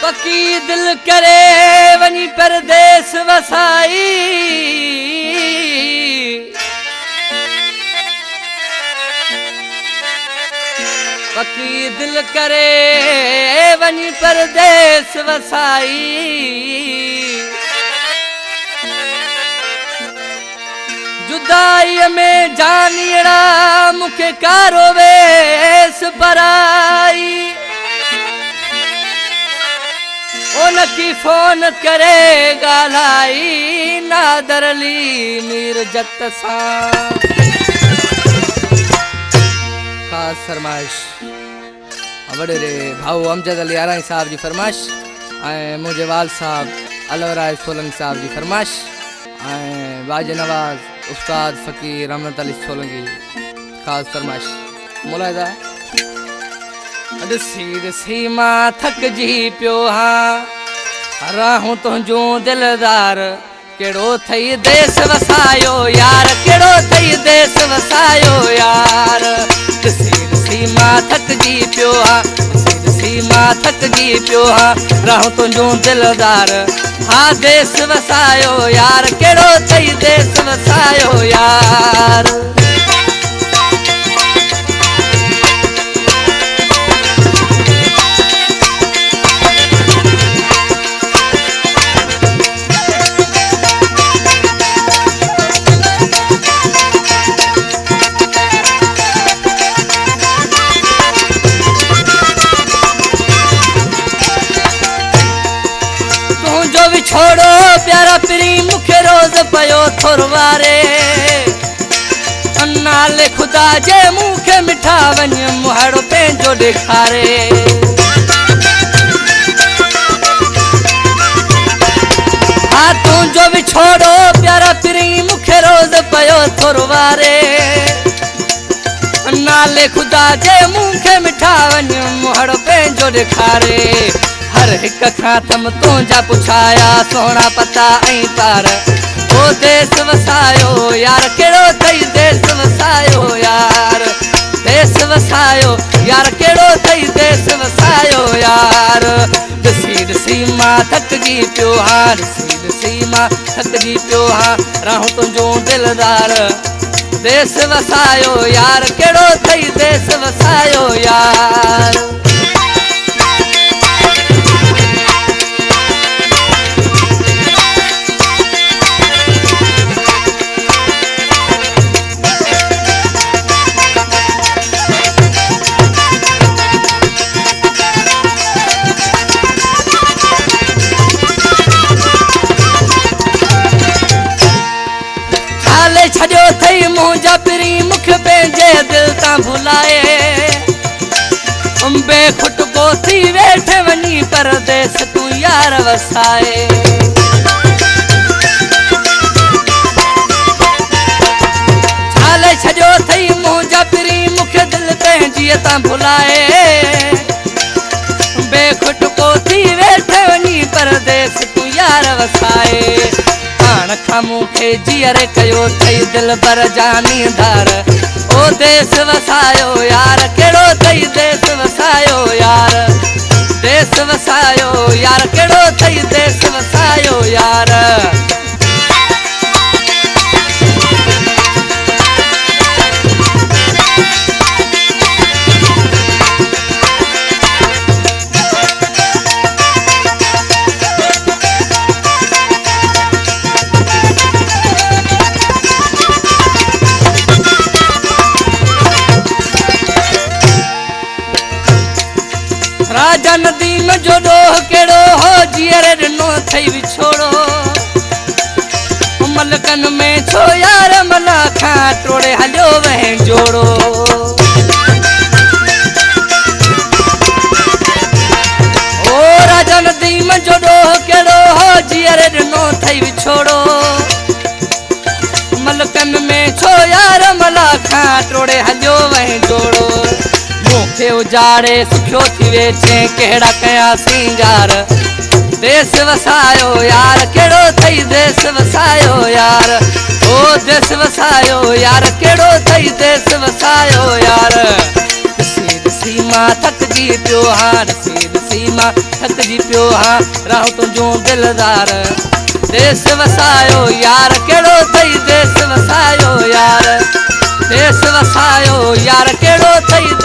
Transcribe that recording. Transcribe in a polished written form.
पकी दिल करे वनी परदेस वसाई पकी दिल करे वनी परदेस वसाई जुदाई में जानियड़ा मुखे कारो वेस पराई उनकी फोन करे गालाई नादरली मीर जत सा खास फरमाइश वड़े रे भाऊ अमजद अली आराई साहब जी फरमाइश मुझे वाल साहब अलवराज सोलंकी साहब जी फरमाइश बाज नवाज उस्ताद फकीर रहमत अली सोलंकी खास फरमाइश मुलायदा सी मां थक जी पियो हाँ राहूं तुझो दिलदार केड़ो थई देश वसायो यार केड़ो थई देश वसायो यार सी मां थक जी पियो हाँ सी मां थक जी पियो हाँ राहूं तुझो दिलदार हाँ देश वसायो यार केड़ो थई देश वसायो यार छोड़ो प्यारा प्री मुखे रोज पयो थोरवारे नाले खुदा जे मुखे मिठा वञ मुहाड़ो पंहिंजो ॾेखारे हाँ तुंहिंजो बि छोड़ो प्यारा प्री मुखे रोज पयो थोरवारे नाले खुदा जे मुखे मिठा वञ मुहाड़ो पंहिंजो ॾेखारे हर एक खातम तुझा पुछाया सोना पता ऐं पार ओ देश वसायो यार केड़ो थई देश वसायो यार देश वसायो यार केड़ो थई देश वसायो यार ॾिसी मां थकजी पियो हाँ ॾिसी मां थकजी पियो हाँ राहूं तुंहिंजो दिलदार देश वसायो यार केड़ो थई देश वसायो यार छॾियो थई मुंहिंजा पिरी मुख पंहिंजे दिल तां भुलाए बेखुट को थी वेठे वञी परदेस तूं यार वसाए छाले छॾियो थई मुंहिंजा पिरी मुख दिल पंहिंजी तां भुलाए बेखुट को थी वेठे वञी परदेस तूं यार वसाए खां मूंखे जीअर कयो थई दिल भर जानीदार ओ देश वसायो यार केड़ो थई देश वसायो यार देश वसायो यार केड़ो थई देश वसायो यार राजा नदीम जो डोह केड़ो हो जीअर ॾिनो थई विछोड़ो मलकन में छो यार मना खां टोड़े हलियो वहें जोड़ो ओ राजा नदीम जो डोह केड़ो हो जीअर ॾिनो थई विछोड़ो मलकन में छो यार मला खां टोड़े हलियो वहें जोड़ो मुखे उजाड़े सुखियो थी वेठे केड़ा कया सिंगार देश वसायो यार केड़ो थई देश वसायो यार ओ देश वसायो यार केड़ो थई देश वसायो यार ॾिसी मां थकजी पियो हां ॾिसी मां थकजी पियो हां रहूं तुंहिंजो दिलदार देश वसायो यार कहिड़ो अथई देश वसायो यार देश वसायो यार कहिड़ो अथई